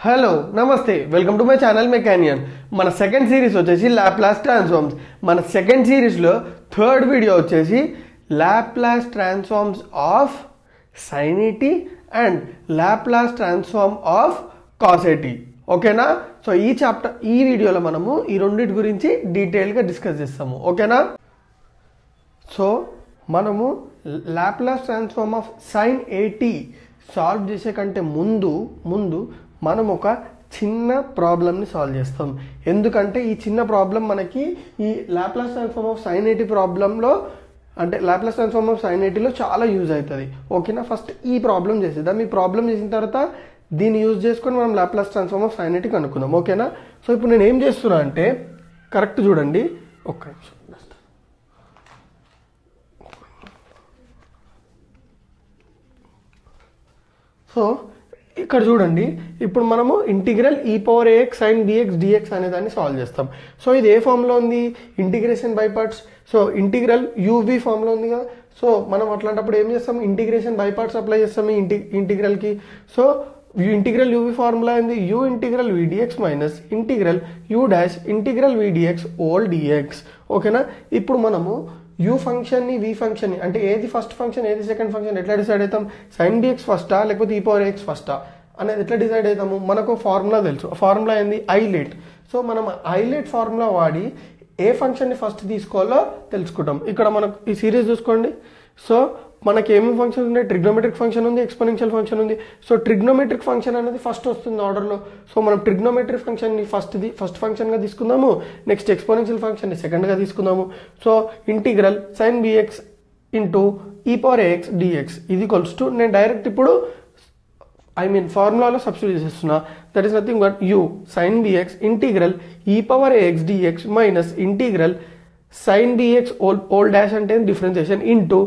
Hello నమస్తే welcome to my channel మెకానియన్. మన second series వచ్చేసి లాప్లాస్ ట్రాన్స్ఫార్మ్స్. మన సెకండ్ సిరీస్లో థర్డ్ వీడియో వచ్చేసి లాప్లాస్ ట్రాన్స్ఫార్మ్స్ ఆఫ్ సైన్ ఏటీ and Laplace transform of cos ఏటీ. ఓకేనా? సో ఈ వీడియోలో మనము ఈ రెండింటి గురించి డీటెయిల్గా డిస్కస్ చేస్తాము. ఓకేనా? సో మనము లాప్లాస్ ట్రాన్స్ఫార్మ్ ఆఫ్ సైన్ ఏటీ సాల్వ్ చేసే కంటే ముందు మనం ఒక చిన్న ప్రాబ్లమ్ని సాల్వ్ చేస్తాం. ఎందుకంటే ఈ చిన్న ప్రాబ్లం మనకి ఈ లాప్లాస్ ట్రాన్స్ఫార్మ్ ఆఫ్ సైన్ ఏటీ ప్రాబ్లంలో అంటే లాప్లాస్ ట్రాన్స్ఫార్మ్ ఆఫ్ సైన్ ఏటీలో చాలా యూజ్ అవుతుంది. ఓకేనా? ఫస్ట్ ఈ ప్రాబ్లం చేసేద్దాం. ఈ ప్రాబ్లం చేసిన తర్వాత దీన్ని యూజ్ చేసుకొని మనం లాప్లాస్ ట్రాన్స్ఫార్మ్ ఆఫ్ సైన్ ఏటీ కనుక్కుందాం. ఓకేనా? సో ఇప్పుడు నేను ఏం చేస్తున్నా అంటే కరెక్ట్ చూడండి. ఒక్క నిమిషం. సో ఇక్కడ చూడండి, ఇప్పుడు మనము integral e⁴ax sin bx dx అనే దాన్ని సాల్వ్ చేస్తాం. సో ఇది ఏ ఫామ్లో ఉంది? Integration by parts. So integral uv ఫామ్లో ఉంది కదా. సో మనం అట్లాంటప్పుడు ఏం చేస్తాం? ఇంటిగ్రేషన్ బై పార్ట్స్ అప్లై చేస్తాం ఈ ఇంటిగ్రల్కి. సో ఇంటిగ్రల్ uv ఫార్ములా ఏంది? u integral v dx minus integral u dash integral v dx whole dx. ఓకేనా? ఇప్పుడు మనము u ఫంక్షన్ని v ఫంక్షన్ని అంటే ఏది ఫస్ట్ ఫంక్షన్ ఏది సెకండ్ ఫంక్షన్ ఎట్లా డిసైడ్ అవుతాం? sin bx ఫస్టా లేకపోతే e⁴ax ఫస్టా అనేది ఎట్లా డిసైడ్ అవుతాము? మనకు ఫార్ములా తెలుసు. ఫార్ములా ఏంది? ఐలేట్. సో మనం ఐలేట్ ఫార్ములా వాడి ఏ ఫంక్షన్ని ఫస్ట్ తీసుకోవాలో తెలుసుకుంటాం. ఇక్కడ మనకు ఈ సిరీస్ చూసుకోండి. సో మనకి ఏమేమి ఫంక్షన్ ఉన్నాయి? ట్రిగ్నోమెట్రిక్ ఫంక్షన్ ఉంది, ఎక్స్పోనెన్షియల్ ఫంక్షన్ ఉంది. సో ట్రిగ్నోమెట్రిక్ ఫంక్షన్ అనేది ఫస్ట్ వస్తుంది ఆర్డర్లో. సో మనం ట్రిగ్నోమెట్రిక్ ఫంక్షన్ని ఫస్ట్ ఫంక్షన్గా తీసుకుందాము. నెక్స్ట్ ఎక్స్పోనెన్షియల్ ఫంక్షన్ని సెకండ్గా తీసుకుందాము. So integral sin bx into e⁴ax dx ఇది ఈక్వల్స్ టు నేను డైరెక్ట్ ఇప్పుడు ఫార్ములాలో సబ్స్టిట్యూట్ చేస్తున్నా. That is nothing but u sin bx integral e⁴ax dx minus integral sin bx whole dash అంటే differentiation into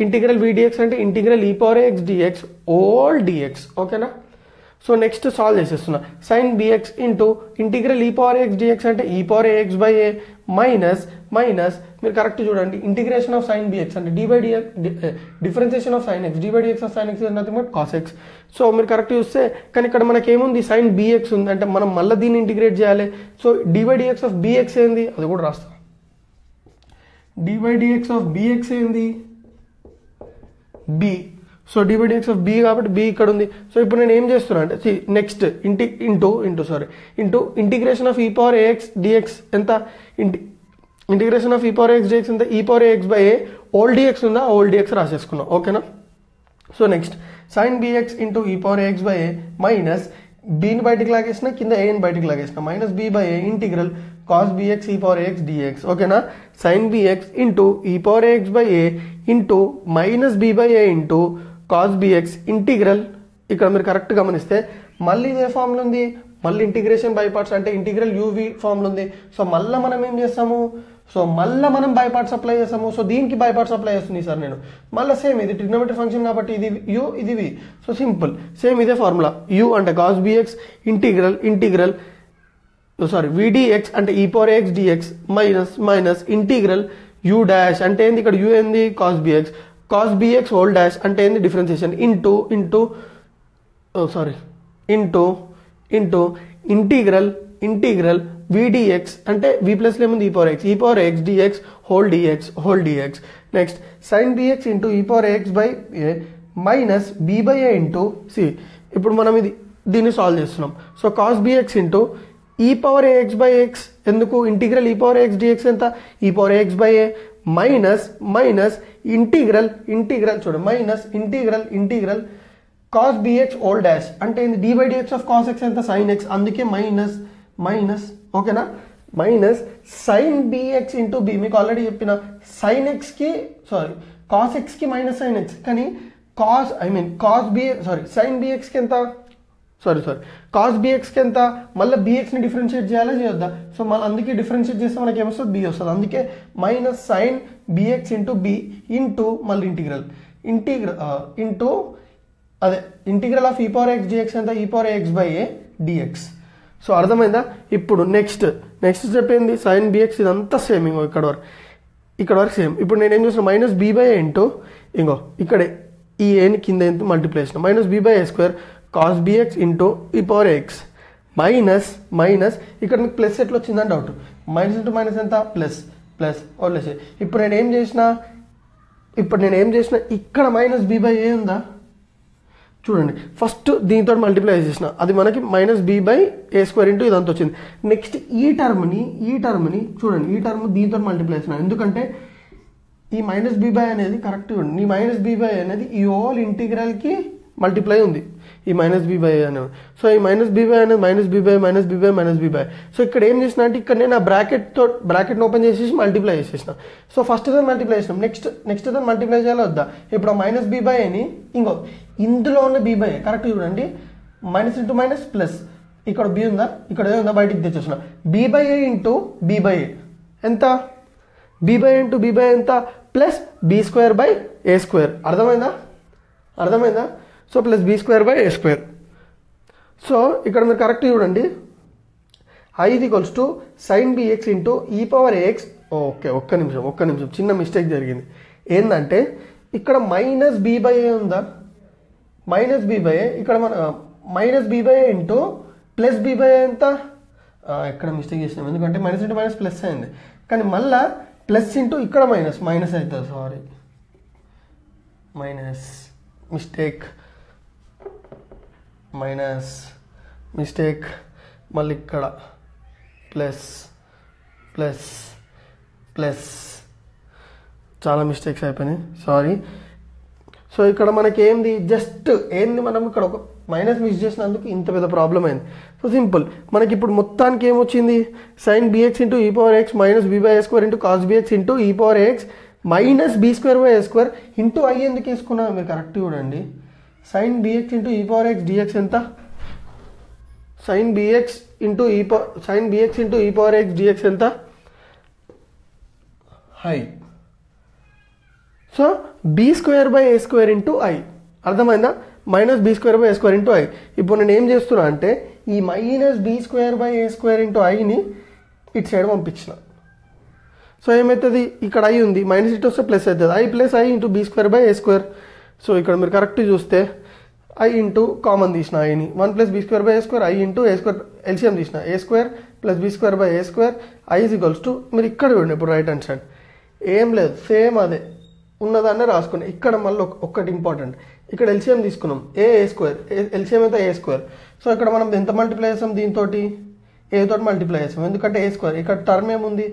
integral v dx అంటే integral e⁴ax dx whole dx. ఓకేనా? So next solve చేసేస్తున్నా. sin bx into integral e⁴ax dx అంటే e⁴ax by a minus మీరు correct చూడండి. Integration of sin bx అంటే differentiation of sin x dx of sin x is nothing but cos x. So మీరు correct చూస్తే కానీ ఇక్కడ మనకి ఏముంది? sin bx ఉంది అంటే మనం మళ్ళీ దీన్ని ఇంటిగ్రేట్ చేయాలి. సో dx ఆఫ్ bx ఏంది? అది కూడా రాస్తాం. dx ఆఫ్ bx ఏంది? b. So dx of b కాబట్టి b ఇక్కడ ఉంది. సో ఇప్పుడు నేను ఏం చేస్తున్నా అంటే next into integration of e⁴ax dx ఎంత? ఇంటిగ్రేషన్ ఆఫ్ e⁴ax dx ఎంత? e⁴ax by a whole dx ఉందా? ఓల్ dx రాసేసుకున్నాం. ఓకేనా? So next sin bx into e⁴ax by a minus bని బయటికి లాగేసిన, కింద aని బయటికి లాగేసిన, minus b by a integral cos bx e⁴ax dx. ఓకేనా? sin bx into e⁴ax by a into minus b by a into cos bx integral ఇక్కడ మీరు కరెక్ట్ గమనిస్తే మళ్ళీ ఇదే ఫామ్లో ఉంది. మళ్ళీ ఇంటిగ్రేషన్ బై పార్ట్స్ అంటే ఇంటిగ్రల్ uv ఫామ్లో ఉంది. సో మళ్ళీ మనం ఏం చేస్తాము? సో మళ్ళీ మనం బై పార్ట్స్ అప్లై చేస్తాము. సో దీనికి బై పార్ట్స్ అప్లై చేస్తుంది సార్ నేను. మళ్ళీ సేమ్ ఇది ట్రిగ్నోమెట్రిక్ ఫంక్షన్ కాబట్టి ఇది u ఇది v. సో సింపుల్ సేమ్ ఇదే ఫార్ములా. u అంటే cos bx integral v dx అంటే e⁴ax dx minus integral u dash అంటే ఏంది? ఇక్కడ u ఏంది? cos bx హోల్ డాష్ అంటే ఏంది? Differentiation into integral v dx అంటే v ప్లస్ ఏముంది? e⁴ax dx whole dx. Next sin bx into e⁴ax by a minus b by a into c. ఇప్పుడు మనం దీన్ని సాల్వ్ చేస్తున్నాం. So cos bx into e⁴ax by x ఎందుకు? Integral e⁴ax dx ఎంత? e⁴ax by a minus integral చూడండి minus integral cos bx whole dash అంటే ఏంది? dx of cos x ఎంత? sin x. అందుకే మైనస్. ఓకేనా? Minus sin bx into b. మీకు already చెప్పిన sin cos x కి మైనస్ sin x కానీ sin bx కి ఎంత? cos bx కి ఎంత? మళ్ళీ bxని డిఫరెన్షియేట్ చేయాలా చేయొద్దా? సో మళ్ళీ అందుకే డిఫరెన్షియేట్ చేస్తే మనకి ఏమొస్తుంది? b వస్తుంది. అందుకే minus sin bx into b into మళ్ళీ ఇంటిగ్రల్ ఆఫ్ e⁴ax dx ఎంత? e⁴ax by a dx. So అర్థమైందా? ఇప్పుడు నెక్స్ట్ స్టెప్ ఏంది? sin bx ఇదంతా సేమ్. ఇక్కడ వరకు సేమ్. ఇప్పుడు నేను ఏం చేసిన minus b by a into ఇక్కడే ఈ ఏని కింద ఎంత మల్టిప్లై చేసిన minus b by a square cos bx into e⁴ax minus minus ఇక్కడ మీకు ప్లస్ ఎట్లా వచ్చిందని డౌట్. మైనస్ ఇంటూ మైనస్ ఎంత ప్లస్ ప్లస్ వదిలేసి ఇప్పుడు నేను ఏం చేసిన ఇక్కడ మైనస్ బి బై ఏ ఉందా చూడండి. ఫస్ట్ దీంతో మల్టిప్లై చేసిన అది మనకి minus B by A square into ఇదంతా వచ్చింది. నెక్స్ట్ ఈ టర్మ్ని చూడండి, ఈ టర్మ్ దీంతో మల్టిప్లై చేసిన ఎందుకంటే ఈ మైనస్ బి బై అనేది కరెక్ట్ చూడండి. ఈ మైనస్ బి బై అనేది ఈ హోల్ ఇంటిగ్రల్కి మల్టిప్లై ఉంది ఈ మైనస్ బి బై అనేది. సో ఈ మైనస్ బి బై అనేది minus B by minus B by minus B by. So ఇక్కడ ఏం చేసిన అంటే ఇక్కడ నేను ఆ బ్రాకెట్ని ఓపెన్ చేసేసి మల్టిప్లై చేసేసిన. సో ఫస్ట్ దాన్ని మల్టిప్లై చేసినాం, నెక్స్ట్ దాన్ని మల్టిప్లై చేయాలి వద్దా. ఇప్పుడు మైనస్ బి బై అని ఇందులో ఉన్న బి బై కరెక్ట్ చూడండి, మైనస్ ఇంటూ మైనస్ ప్లస్ ఇక్కడ బి ఉందా, ఇక్కడ ఏ ఉందా బయటికి తెచ్చేసిన. B by A into B by A ఎంత, B by into B by ఎంత plus B square by A square. అర్థమైందా? So plus B square by A square. So ఇక్కడ మీరు కరెక్ట్ చూడండి, I equals to sine bx into E power A X. Okay ఒక్క నిమిషం చిన్న mistake జరిగింది. ఏంటంటే ఇక్కడ మైనస్ బి బై ఏ ఉందా, మైనస్ బి బై ఏ ఇక్కడ మన minus B by A into plus B by A ఎంత, ఎక్కడ మిస్టేక్ చేసినాం ఎందుకంటే మైనస్ ఇంటూ మైనస్ ప్లస్ అయింది, కానీ మళ్ళా ప్లస్ ఇంటూ ఇక్కడ మైనస్ అవుతుంది, సారీ మిస్టేక్ మళ్ళీ ఇక్కడ ప్లస్ చాలా మిస్టేక్స్ అయిపోయినాయి, సారీ. సో ఇక్కడ మనకి ఏంది మనం ఇక్కడ ఒక మైనస్ మిస్ చేసినందుకు ఇంత పెద్ద ప్రాబ్లం అయింది. సో సింపుల్, మనకి ఇప్పుడు మొత్తానికి ఏమొచ్చింది, sine bx into E power X minus B by A square into cos B X into E power X minus B square by A square into I ఎందుకు వేసుకున్నా మీరు కరెక్ట్ చూడండి. Sine bx into E power X D X ఎంత, sine bx into E power X D X ఎంత I. So B square by A square into I, అర్థమైందా, minus B square by A square into I. ఇప్పుడు నేను ఏం చేస్తున్నా అంటే ఈ minus B square by A square into ఐని ఇటు సైడ్ పంపించిన. సో ఏమవుతుంది, ఇక్కడ ఐ ఉంది, మైనస్ ఇటు వస్తే ప్లస్ అవుతుంది, I plus I into B square by A square. So ఇక్కడ మీరు కరెక్ట్ చూస్తే ఐ ఇంటూ కామన్ తీసిన ఐని 1 plus B square by A square, I into A square LCM తీసిన A square plus B square by A square, I is equals to మీరు ఇక్కడ చూడండి ఇప్పుడు రైట్ హ్యాండ్ సైడ్ ఏం లేదు సేమ్ అదే ఉన్నదాన్ని రాసుకున్నాం. ఇక్కడ మళ్ళీ ఒక్కటి ఇంపార్టెంట్, ఇక్కడ ఎల్సిఎం తీసుకున్నాం ఏ స్క్వేర్, ఎల్సిఎం అయితే ఏ స్క్వేర్. సో ఇక్కడ మనం ఎంత మల్టిప్లై చేస్తాం, దీంతో ఏ తోటి మల్టిప్లై చేస్తాం ఎందుకంటే ఏ స్క్వేర్, ఇక్కడ టర్మ్ ఏముంది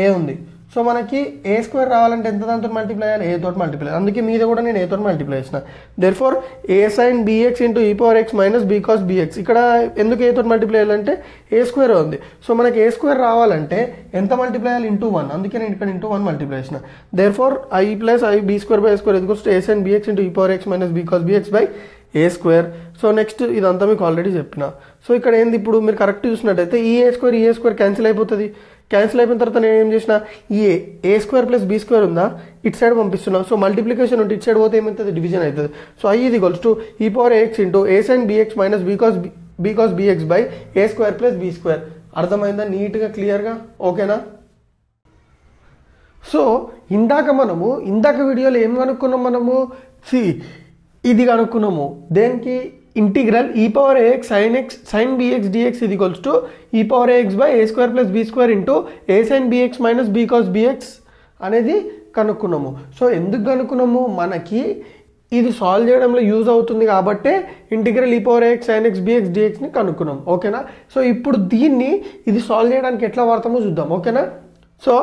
ఏ ఉంది. సో మనకి ఏ స్క్వేర్ రావాలంటే ఎంత దాంతో మల్టిప్లై చేయాలి, ఏ తోటి మల్టిప్లై, అందుకే మీద కూడా నేను ఏ తోటి మల్టిప్లై చేసిన. Therefore A sine bx into E power X minus B cos BX, ఇక్కడ ఎందుకు ఏ తోటి మల్టిప్లై చేయాలంటే ఏ స్క్వేర్ ఉంది. సో మనకి ఏ స్క్వేర్ రావాలంటే ఎంత మల్టిప్లై చేయాలి, ఇంటూ 1, అందుకే నేను ఇక్కడ ఇంటూ 1 మల్టిప్లై చేసిన. Therefore I plus I B square by A square equals to A sine bx into E power X minus B cos B X by A square. So next ఇదంతా మీకు already చెప్పిన. So ఇక్కడ ఏంది ఇప్పుడు మీరు correct చూసినట్టయితే ఈ ఏ స్క్వేర్ క్యాన్సిల్ అయిపోతుంది. క్యాన్సిల్ అయిపోయిన తర్వాత నేను ఏం చేసిన ఈ ఏ స్క్వేర్ ప్లస్ బీ స్క్వేర్ ఉందా ఇటు సైడ్ పంపిస్తున్నాను. సో మల్టిప్లికేషన్ ఉంటే ఇటు సైడ్ పోతే ఏమవుతుంది, డివిజన్ అవుతుంది. So I is equals to E power X into A sine bx minus B cos B X by A square plus B square. అర్థమైందా నీట్గా క్లియర్గా, ఓకేనా. సో ఇందాక వీడియోలో ఏం కనుక్కున్నాం ఇది కనుక్కున్నాము, దేనికి integral E power AX sine BX DX ఇది equals to E power AX by A square plus B square into A sine bx minus B cos BX అనేది కనుక్కున్నాము. సో ఎందుకు కనుక్కున్నాము, మనకి ఇది సాల్వ్ చేయడంలో యూజ్ అవుతుంది కాబట్టే integral E power AX sine X B X డిఎక్స్ని కనుక్కున్నాం, ఓకేనా. సో ఇప్పుడు ఇది సాల్వ్ చేయడానికి ఎట్లా వాడతామో చూద్దాం, ఓకేనా. సో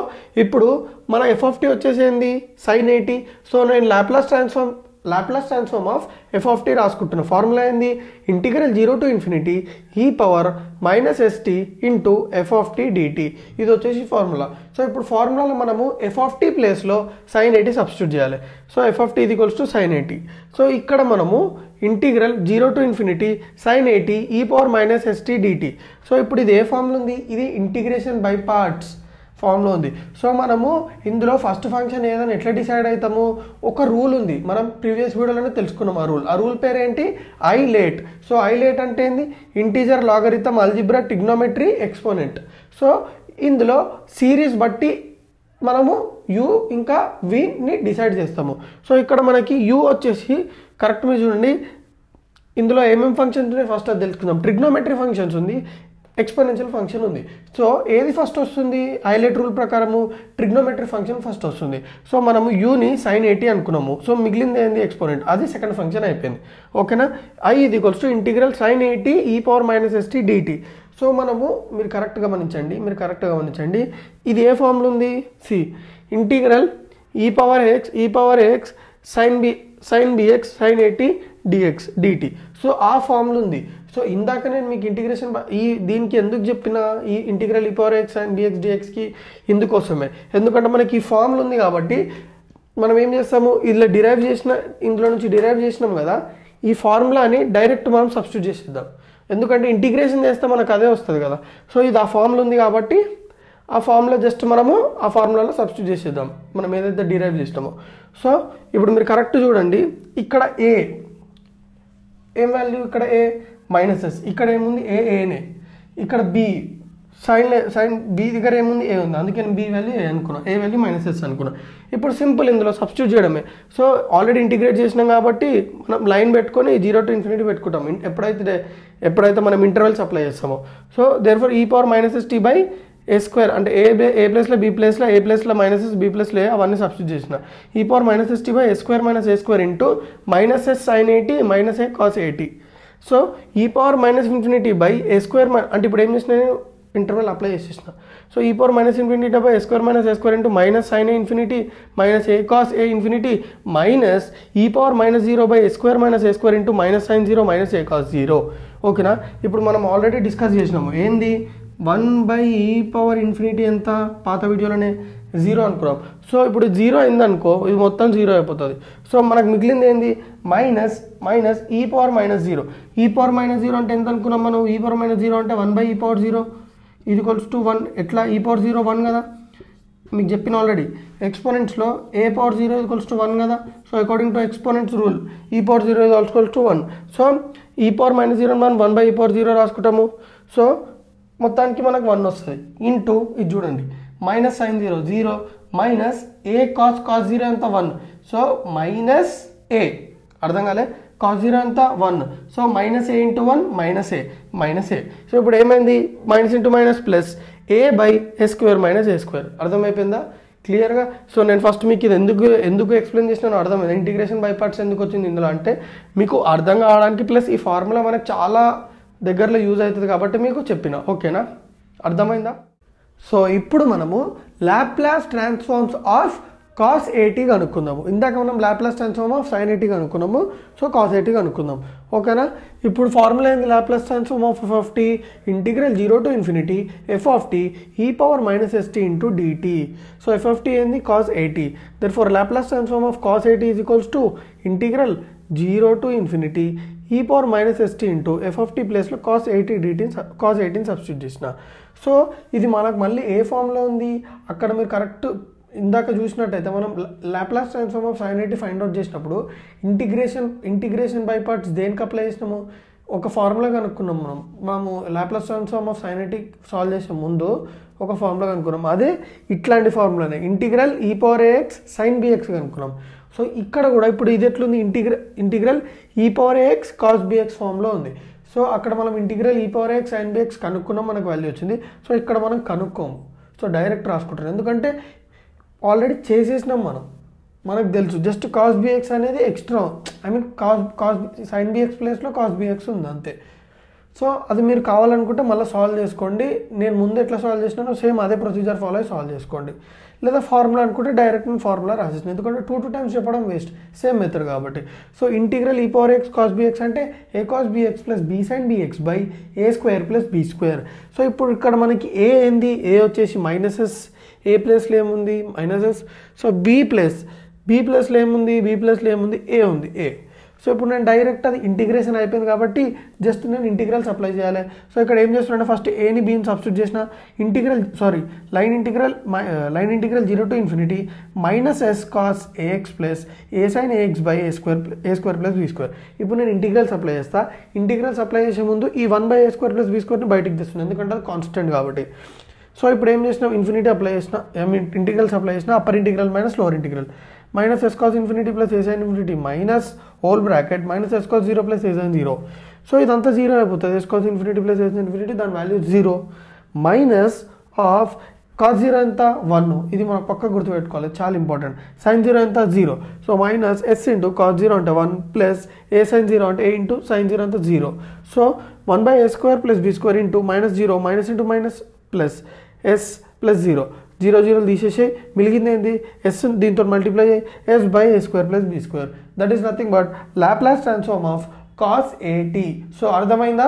ఇప్పుడు మన ఎఫ్ ఆఫ్ టీ వచ్చేసి ఏంది సైన్ 80. సో నేను Laplace transform of F of T రాసుకుంటున్నా. ఫార్ములా ఏంది, integral 0 to infinity E power minus S T into F of T D T, ఇది వచ్చేసి ఫార్ములా. సో ఇప్పుడు ఫార్ములాలో మనము ఎఫ్ ఆఫ్ టీ ప్లేస్లో సైన్ 80 సబ్స్టిట్యూట్ చేయాలి. సో ఎఫ్ ఆఫ్ టీ ఇది ఈక్వల్స్ టు సైన్ 80. సో ఇక్కడ మనము integral 0 to infinity sine 80 E power minus S T D T. So ఇప్పుడు ఇది ఏ ఫార్ములా ఉంది, ఇది ఇంటిగ్రేషన్ బై పార్ట్స్ ఫామ్లో ఉంది. సో మనము ఇందులో ఫస్ట్ ఫంక్షన్ ఏదైనా ఎట్లా డిసైడ్ అవుతాము, ఒక రూల్ ఉంది, మనం ప్రీవియస్ వీడియోలోనే తెలుసుకున్నాం. ఆ రూల్ పేరు ఏంటి, I late. So I late అంటే ఏంది, integer logarithm algebra trigonometry exponent. So ఇందులో సిరీస్ బట్టి మనము యూ ఇంకా విని డిసైడ్ చేస్తాము. సో ఇక్కడ మనకి యూ వచ్చేసి కరెక్ట్ మీరు చూడండి ఇందులో ఏమేమి ఫంక్షన్స్ ఉన్నాయి ఫస్ట్ అది తెలుసుకుందాం. ట్రిగ్నోమెట్రీ ఫంక్షన్స్ ఉంది, ఎక్స్పోనెన్షియల్ ఫంక్షన్ ఉంది. సో ఏది ఫస్ట్ వస్తుంది? హైలైట్ రూల్ ప్రకారము ట్రిగ్నోమెట్రీ ఫంక్షన్ ఫస్ట్ వస్తుంది. సో మనము యూని sin 80 అనుకున్నాము. సో మిగిలింది ఏంది? ఎక్స్పోనెంట్. అది సెకండ్ ఫంక్షన్ అయిపోయింది. ఓకేనా? I = integral sin 80 e⁻ st dt. So మనము మీరు కరెక్ట్గా గమనించండి, ఇది ఏ ఫామ్లో ఉంది? సి integral e⁻x sin bx sin 80 dx dt. So ఆ ఫామ్లో ఉంది. సో ఇందాక నేను మీకు ఇంటిగ్రేషన్ దీనికి ఎందుకు చెప్పిన ఈ ఇంటిగ్రల్ e⁻x sin bx dxకి ఇందుకోసమే, ఎందుకంటే మనకి ఈ ఫామ్లో ఉంది కాబట్టి మనం ఏం చేస్తాము, ఇందులో నుంచి డిరైవ్ చేసినాం కదా, ఈ ఫార్ములాని డైరెక్ట్ మనం సబ్స్టిట్యూట్ చేసేద్దాం. ఎందుకంటే ఇంటిగ్రేషన్ చేస్తే మనకు అదే వస్తుంది కదా. సో ఇది ఆ ఫామ్లో ఉంది కాబట్టి ఆ ఫార్ములా జస్ట్ మనము ఆ ఫార్ములాలో సబ్స్టిట్యూట్ చేసేద్దాం మనం ఏదైతే డిరైవ్ చేసినామో. సో ఇప్పుడు మీరు కరెక్ట్ చూడండి, ఇక్కడ ఏం వాల్యూ? ఇక్కడ a -s, ఇక్కడ ఏముంది? aనే. ఇక్కడ b సైన్ b దగ్గర ఏముంది? a ఉంది, అందుకే b వాల్యూ a అనుకున్నా, a వాల్యూ -s అనుకున్నా. ఇప్పుడు సింపుల్ ఇందులో సబ్స్టిట్యూట్ చేయడమే. సో ఆల్రెడీ ఇంటిగ్రేట్ చేసినాం కాబట్టి మనం లైన్ పెట్టుకొని 0 to ∞ పెట్టుకుంటాం ఎప్పుడైతే మనం ఇంటర్వెల్స్ అప్లై చేస్తామో. సో దేర్ఫోర్ e⁻ అంటే a ప్లేస్లో b ప్లేస్లో a ప్లేస్లో -s b ప్లేస్లో a అవన్నీ సబ్స్టిట్యూట్ చేసిన. e⁻ into -s sin 80 -a cos 80. So e⁻ అంటే ఇప్పుడు ఏం చేసిన, ఇంటర్వెల్ అప్లై చేసేసిన. So e⁻ a² - a² into -sin a infinity -a cos a infinity minus e⁻0 a² into -sin 0 -a cos 0. ఓకేనా? ఇప్పుడు మనం ఆల్రెడీ డిస్కస్ చేసినాము ఏంది, 1/e⁻∞ ఎంత? పాత వీడియోలోనే 0 అనుకున్నాం. సో ఇప్పుడు 0 అయిందనుకో, ఇది మొత్తం 0 అయిపోతుంది. సో మనకు మిగిలింది ఏంది? Minus e⁻0. e⁻0 అంటే ఎంత అనుకున్నాం మనం? e⁻0 అంటే 1/e⁻0 = 1. ఎట్లా? e⁻0 1 కదా, మీకు చెప్పిన ఆల్రెడీ. ఎక్స్పోనెంట్స్లో a⁻0 = 1 కదా. So according to exponents rule e⁻0 = 1. So e⁻0 మనం 1/e⁻0 రాసుకుంటాము. సో మొత్తానికి మనకు 1 వస్తుంది. ఇంటూ ఇది చూడండి, -sin 0 మైనస్ a cos 0 ఎంత? 1. సో -a, అర్థం కాలే? cos 0 ఎంత? 1. So -a × 1 -a. సో ఇప్పుడు ఏమైంది? Minus into minus plus a/a² - a². అర్థమైపోయిందా క్లియర్గా? సో నేను ఫస్ట్ మీకు ఇది ఎందుకు ఎక్స్ప్లెయిన్ చేసినాను అర్థమైంది. ఇంటిగ్రేషన్ బై పార్ట్స్ ఎందుకు వచ్చింది ఇందులో అంటే మీకు అర్థం కావడానికి, ప్లస్ ఈ ఫార్ములా మనకు చాలా దగ్గరలో యూజ్ అవుతుంది కాబట్టి మీకు చెప్పిన. ఓకేనా? అర్థమైందా? సో ఇప్పుడు మనము లాప్లాస్ ట్రాన్స్ఫార్మ్స్ ఆఫ్ cos 80 కనుక్కుందాము. ఇందాక మనం లాప్లాస్ ట్రాన్స్ఫార్మ్ ఆఫ్ sin 80 కనుక్కున్నాము. సో cos 80 కనుక్కుందాం. ఓకేనా? ఇప్పుడు ఫార్ములా ఏంది? Laplace transform of f(0 to f(e⁻ st dt). So f ఏంది? cos 80. therefore Laplace transform of cos 80 = 0 to e⁻ st f ప్లేస్లో cos 80 సబ్స్టిట్యూట్ చేసిన. సో ఇది మనకు మళ్ళీ ఏ ఫామ్లో ఉంది? అక్కడ మీరు కరెక్ట్ ఇందాక చూసినట్టయితే మనం Laplace transform of sin 80 find out చేసినప్పుడు ఇంటిగ్రేషన్ బై పార్ట్స్ దేనికి అప్లై చేసినాము? ఒక ఫార్ములా కనుక్కున్నాం మనము Laplace transform of sin 80 solve చేసే ముందు ఒక ఫార్ములా కనుక్కున్నాం. అదే ఇట్లాంటి ఫార్ములానే ఇంటిగ్రల్ e⁻x sin bx కనుక్కున్నాం. సో ఇక్కడ కూడా ఇప్పుడు ఇది ఎట్లుంది? ఇంటిగ్రల్ e⁻x cos bx ఫామ్లో ఉంది. సో అక్కడ మనం ఇంటిగ్రల్ e⁻x sin bx కనుక్కున్నాం, మనకు వాల్యూ వచ్చింది. సో ఇక్కడ మనం కనుక్కోము, సో డైరెక్ట్ రాసుకుంటాం. ఎందుకంటే ఆల్రెడీ చేసేసినాం మనకు తెలుసు. జస్ట్ cos bx అనేది ఎక్స్ట్రా, cos sin bx ప్లేస్లో cos bx ఉంది అంతే. సో అది మీరు కావాలనుకుంటే మళ్ళీ సాల్వ్ చేసుకోండి. నేను ముందు ఎట్లా సాల్వ్ చేసినానో సేమ్ అదే ప్రొసీజర్ ఫాలో అయ్యి సాల్వ్ చేసుకోండి. లేదా ఫార్ములా అనుకుంటే డైరెక్ట్ నేను ఫార్ములా రాసేసిన, ఎందుకంటే 2 times చెప్పడం వేస్ట్, సేమ్ మెథడ్ కాబట్టి. So integral e⁻x cos bx అంటే a cos bx + b sin bx /a² + b². So ఇప్పుడు ఇక్కడ మనకి a ఏంది? a వచ్చేసి -s, a ప్లేస్లో ఏముంది? -s. సో b ప్లేస్లో ఏముంది? b ప్లేస్లో ఏముంది? a ఉంది, a. సో ఇప్పుడు నేను డైరెక్ట్ అది ఇంటిగ్రేషన్ అయిపోయింది కాబట్టి జస్ట్ నేను ఇంటిగ్రల్స్ అప్లై చేయాలి. సో ఇక్కడ ఏం చేస్తున్నా, ఫస్ట్ ఏని బీని సబ్స్టిట్యూట్ చేసిన. Line integral 0 to ∞ -s cos ax + a sin ax /a² + b². ఇప్పుడు నేను ఇంటిగ్రల్స్ అప్లై చేస్తా. ఇంటిగ్రల్స్ అప్లై చేసే ముందు ఈ 1/a² + b² బయటికి తెస్తున్నాను, ఎందుకంటే అది కాన్స్టెంట్ కాబట్టి. సో ఇప్పుడు ఏం చేసినా, ఇన్ఫినిటీ అప్లై చేసిన, ఇంటిగ్రల్స్ అప్లై చేసిన, upper integral minus lower integral minus S cos infinity plus A sine infinity minus whole bracket minus S cos 0 plus A sine 0. So ఇదంతా జీరో అయిపోతుంది. S cos infinity plus A sine infinity దాని value 0 minus of cos 0 ఎంత 1, ఇది మనం పక్క గుర్తుపెట్టుకోవాలి, చాలా important. Sign 0 ఎంత 0, so minus yes into cos 0 అంటే 1 ప్లస్ ఏ సైన్ 0 అంటే ఏ ఇంటూ సైన్ 0 అంటే 0. So 1/a² plus b² into minus 0 minus into minus plus S plus 0 0 తీసేసి మిగిలింది ఏంది ఎస్, దీంతో మల్టిప్లై అయ్యి s/a² plus b². That is nothing but Laplace transform of cos at. So అర్థమైందా?